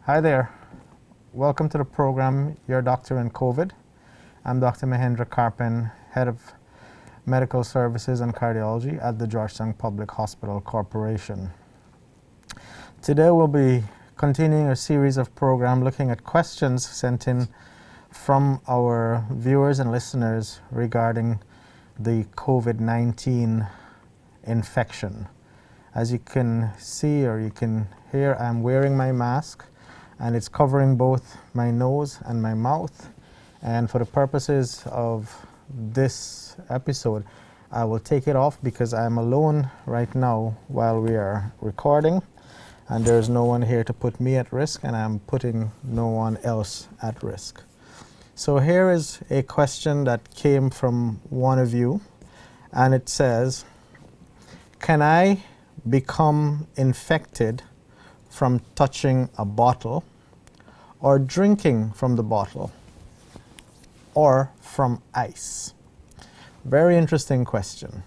Hi there. Welcome to the program, Your Doctor in COVID. I'm Dr. Mahendra Carpen, Head of Medical Services and Cardiology at the Georgetown Public Hospital Corporation. Today we'll be continuing a series of programs looking at questions sent in from our viewers and listeners regarding the COVID-19 infection. As you can see or you can hear, I'm wearing my mask and it's covering both my nose and my mouth. And for the purposes of this episode, I will take it off because I'm alone right now while we are recording, and there's no one here to put me at risk, and I'm putting no one else at risk. So here is a question that came from one of you, and it says, can I become infected from touching a bottle or drinking from the bottle or from ice? Very interesting question,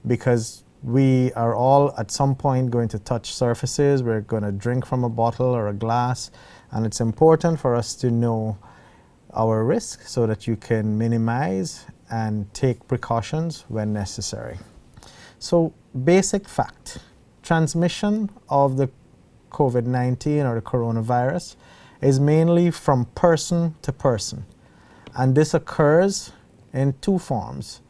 because we are all at some point going to touch surfaces. We're going to drink from a bottle or a glass, and it's important for us to know our risk so that you can minimize and take precautions when necessary. So, basic fact, transmission of the COVID-19 or the coronavirus is mainly from person to person, and this occurs in two forms.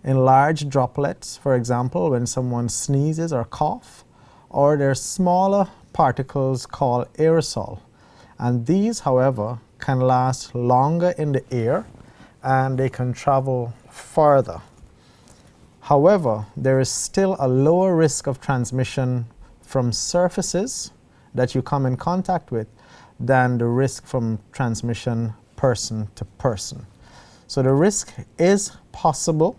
In large droplets, for example, when someone sneezes or coughs, or there's smaller particles called aerosol, and these, however, can last longer in the air and they can travel further. However, there is still a lower risk of transmission from surfaces that you come in contact with than the risk from transmission person to person. So the risk is possible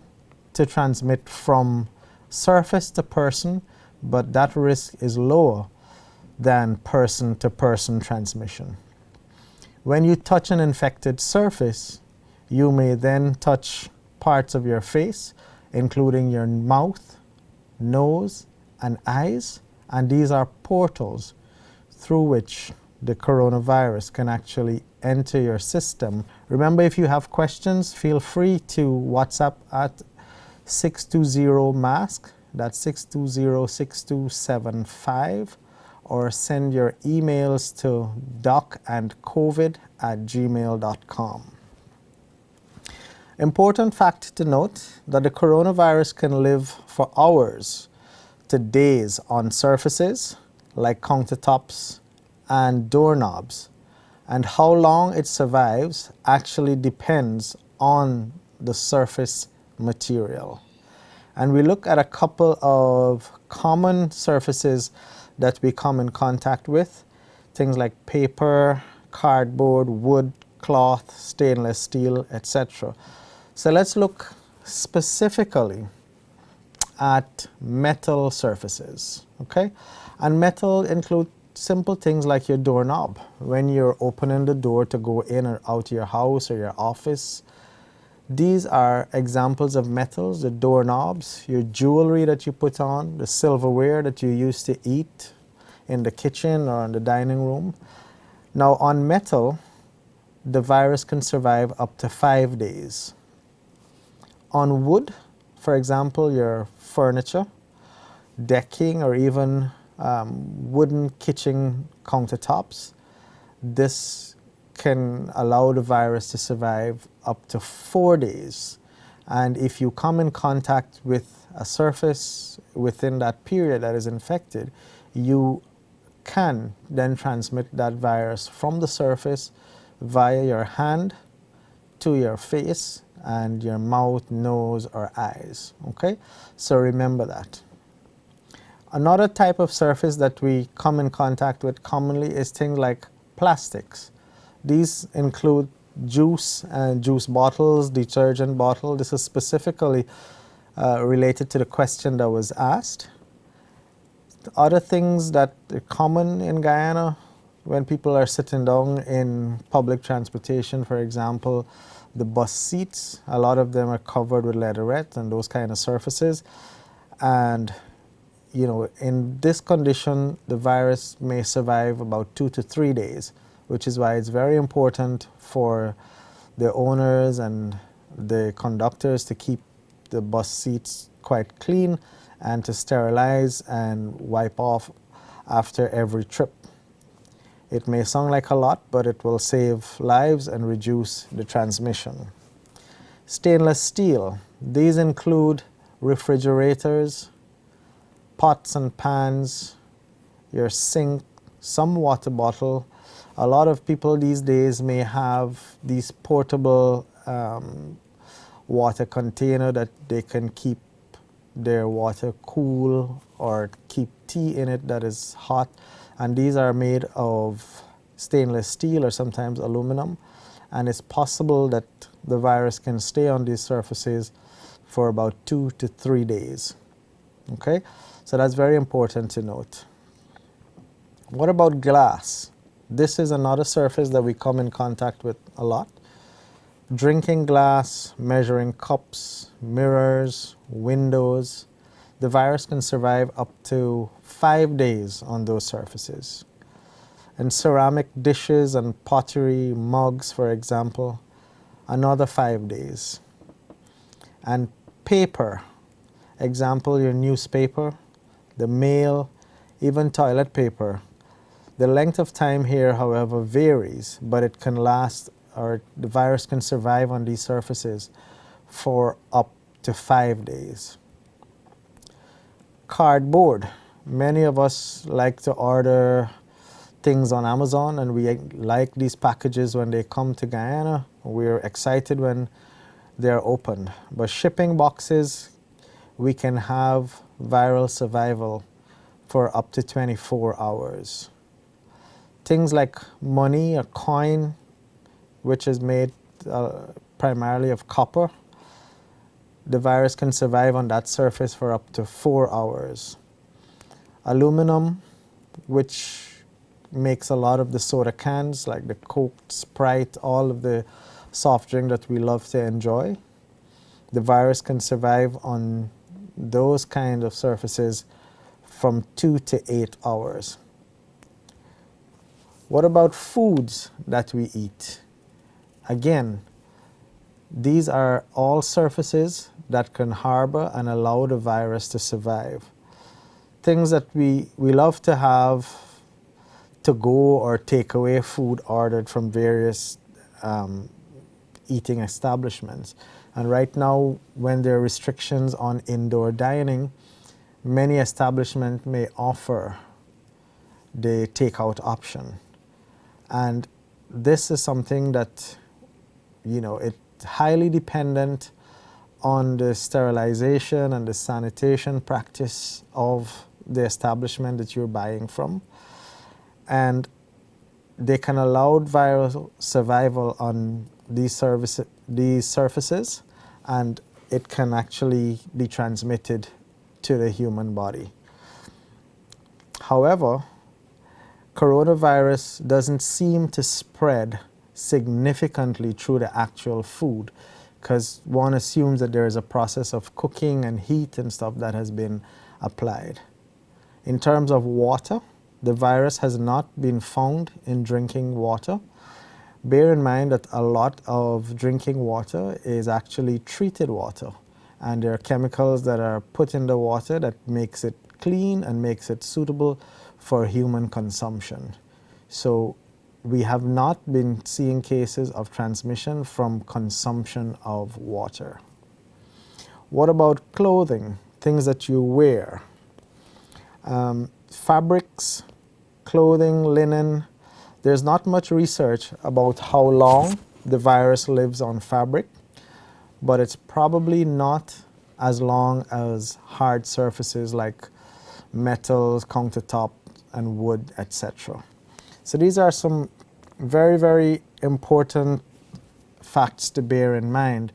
to transmit from surface to person, but that risk is lower than person to person transmission. When you touch an infected surface, you may then touch parts of your face, including your mouth, nose, and eyes, and these are portals through which the coronavirus can actually enter your system. Remember, if you have questions, feel free to WhatsApp at 620-MASK, that's 620-6275, or send your emails to docandcovid@gmail.com. Important fact to note that the coronavirus can live for hours to days on surfaces like countertops and doorknobs, and how long it survives actually depends on the surface material. And we look at a couple of common surfaces that we come in contact with, things like paper, cardboard, wood, cloth, stainless steel, etc. So let's look specifically at metal surfaces, okay? And metal include simple things like your doorknob. When you're opening the door to go in or out your house or your office, these are examples of metals, the doorknobs, your jewelry that you put on, the silverware that you use to eat in the kitchen or in the dining room. Now on metal, the virus can survive up to 5 days. On wood, for example, your furniture, decking, or even wooden kitchen countertops, this can allow the virus to survive up to 4 days. And if you come in contact with a surface within that period that is infected, you can then transmit that virus from the surface via your hand to your face and your mouth, nose, or eyes. Okay? So remember that. Another type of surface that we come in contact with commonly is things like plastics. These include juice and juice bottles, detergent bottle. This is specifically related to the question that was asked. Other things that are common in Guyana when people are sitting down in public transportation, for example, the bus seats, a lot of them are covered with leatherette and those kind of surfaces. And in this condition, the virus may survive about 2 to 3 days, which is why it's very important for the owners and the conductors to keep the bus seats quite clean and to sterilize and wipe off after every trip. It may sound like a lot, but it will save lives and reduce the transmission. Stainless steel. These include refrigerators, pots and pans, your sink, some water bottle. A lot of people these days may have these portable water container that they can keep their water cool or keep tea in it that is hot, and these are made of stainless steel or sometimes aluminum, and it's possible that the virus can stay on these surfaces for about 2 to 3 days. Okay, so that's very important to note. What about glass? This is another surface that we come in contact with a lot. Drinking glass, measuring cups, mirrors, windows. The virus can survive up to 5 days on those surfaces. And ceramic dishes and pottery, mugs, for example, another 5 days. And paper, example, your newspaper, the mail, even toilet paper. The length of time here, however, varies, but it can last, or the virus can survive on these surfaces for up to 5 days. Cardboard. Many of us like to order things on Amazon, and we like these packages when they come to Guyana. We're excited when they're opened. But shipping boxes, we can have viral survival for up to 24 hours. Things like money, a coin, which is made primarily of copper, the virus can survive on that surface for up to 4 hours. Aluminum, which makes a lot of the soda cans, like the Coke, Sprite, all of the soft drink that we love to enjoy. The virus can survive on those kind of surfaces from 2 to 8 hours. What about foods that we eat? Again, these are all surfaces that can harbor and allow the virus to survive. Things that we love to have to go or take away food ordered from various eating establishments. And right now, when there are restrictions on indoor dining, many establishments may offer the takeout option. And this is something that, it's highly dependent on the sterilization and the sanitation practice of the establishment that you're buying from. And they can allow viral survival on these surfaces, and it can actually be transmitted to the human body. However, coronavirus doesn't seem to spread significantly through the actual food, because one assumes that there is a process of cooking and heat and stuff that has been applied. In terms of water, the virus has not been found in drinking water. Bear in mind that a lot of drinking water is actually treated water, and there are chemicals that are put in the water that makes it clean and makes it suitable for human consumption. So we have not been seeing cases of transmission from consumption of water. What about clothing, things that you wear? Fabrics, clothing, linen. There's not much research about how long the virus lives on fabric, but it's probably not as long as hard surfaces like metals, countertop, and wood, etc. So these are some very, very important facts to bear in mind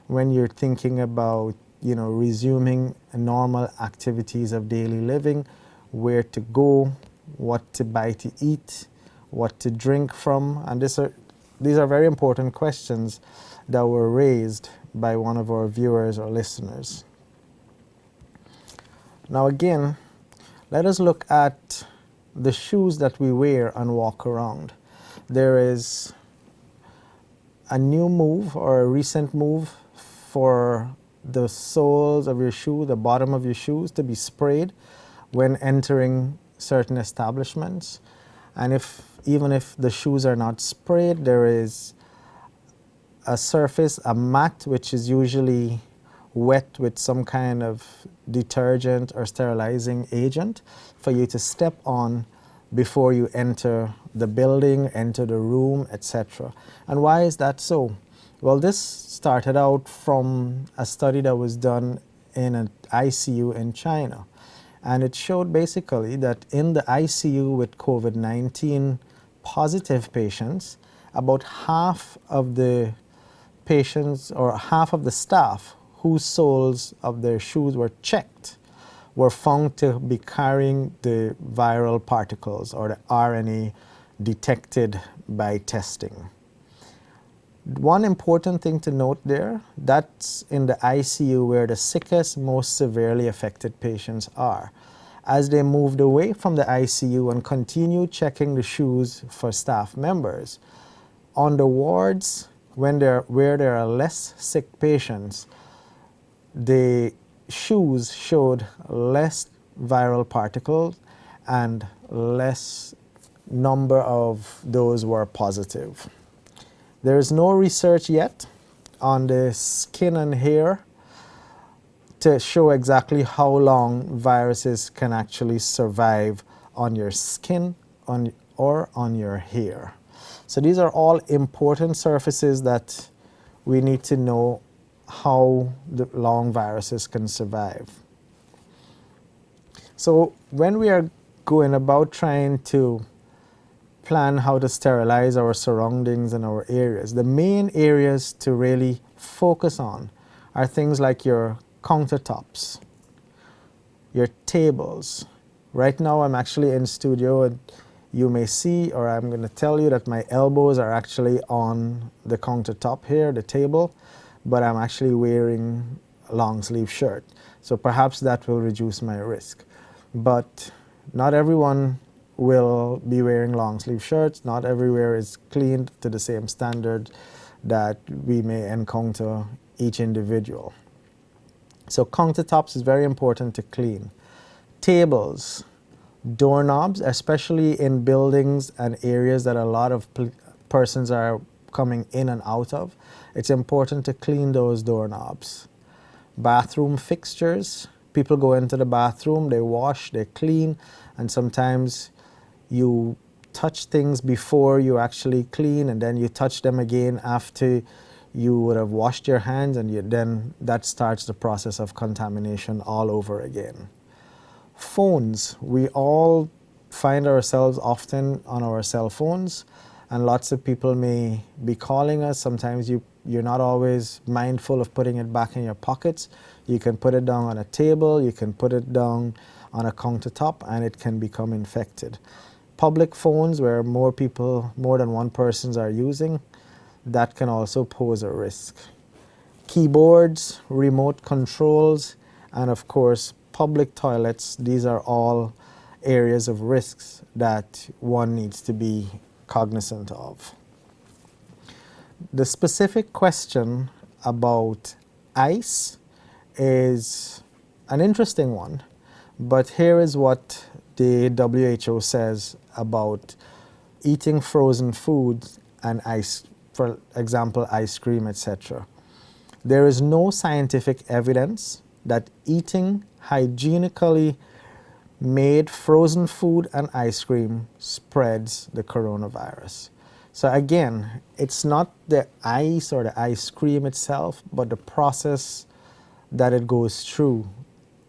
when you're thinking about, resuming normal activities of daily living, where to go, what to buy to eat, what to drink from. And these are very important questions that were raised by one of our viewers or listeners. Now again, Let us look at the shoes that we wear and walk around. There is a new move or a recent move for the soles of your shoe, the bottom of your shoes, to be sprayed when entering certain establishments. And even if the shoes are not sprayed, there is a surface, a mat, which is usually wet with some kind of detergent or sterilizing agent for you to step on before you enter the building, enter the room, etc. And why is that so? Well, this started out from a study that was done in an ICU in China. And it showed basically that in the ICU with COVID-19 positive patients, about half of the patients or half of the staff whose soles of their shoes were checked were found to be carrying the viral particles or the RNA detected by testing. One important thing to note there, that's in the ICU where the sickest, most severely affected patients are. As they moved away from the ICU and continued checking the shoes for staff members, on the wards where there are less sick patients, the shoes showed less viral particles and less number of those were positive. There is no research yet on the skin and hair to show exactly how long viruses can actually survive on your skin or on your hair. So these are all important surfaces that we need to know how the long viruses can survive. So when we are going about trying to plan how to sterilize our surroundings and our areas, the main areas to really focus on are things like your countertops, your tables. Right now I'm actually in studio and you may see, or I'm going to tell you that my elbows are actually on the countertop here, the table, but I'm actually wearing a long sleeve shirt. So perhaps that will reduce my risk. But not everyone will be wearing long sleeve shirts. Not everywhere is cleaned to the same standard that we may encounter each individual. So countertops is very important to clean. Tables, doorknobs, especially in buildings and areas that a lot of persons are coming in and out of, it's important to clean those doorknobs. Bathroom fixtures, people go into the bathroom, they wash, they clean, and sometimes you touch things before you actually clean, and then you touch them again after you would have washed your hands, and then that starts the process of contamination all over again. Phones, we all find ourselves often on our cell phones, and lots of people may be calling us. Sometimes you're not always mindful of putting it back in your pockets. You can put it down on a table, you can put it down on a countertop, and it can become infected. Public phones where more than one person are using, that can also pose a risk. Keyboards, remote controls, and of course public toilets, these are all areas of risks that one needs to be cognizant of. The specific question about ice is an interesting one, but here is what the WHO says about eating frozen foods and ice, for example, ice cream, etc. There is no scientific evidence that eating hygienically made frozen food and ice cream spreads the coronavirus. So again, it's not the ice or the ice cream itself, but the process that it goes through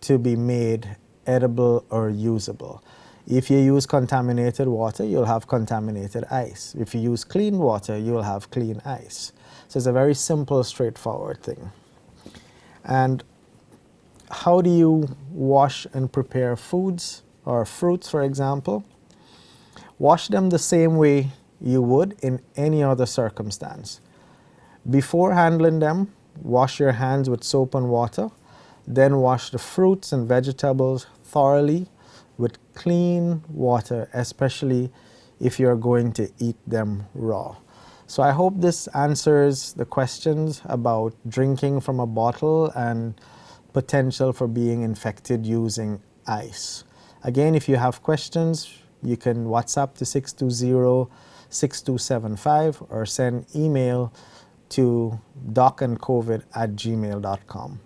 to be made edible or usable. If you use contaminated water, you'll have contaminated ice. If you use clean water, you'll have clean ice. So it's a very simple, straightforward thing. And how do you wash and prepare foods or fruits, for example? Wash them the same way you would in any other circumstance. Before handling them, wash your hands with soap and water, then wash the fruits and vegetables thoroughly with clean water, especially if you're going to eat them raw. So I hope this answers the questions about drinking from a bottle and potential for being infected using ice. Again, if you have questions, you can WhatsApp to 620-6275 or send email to docandcovid@gmail.com.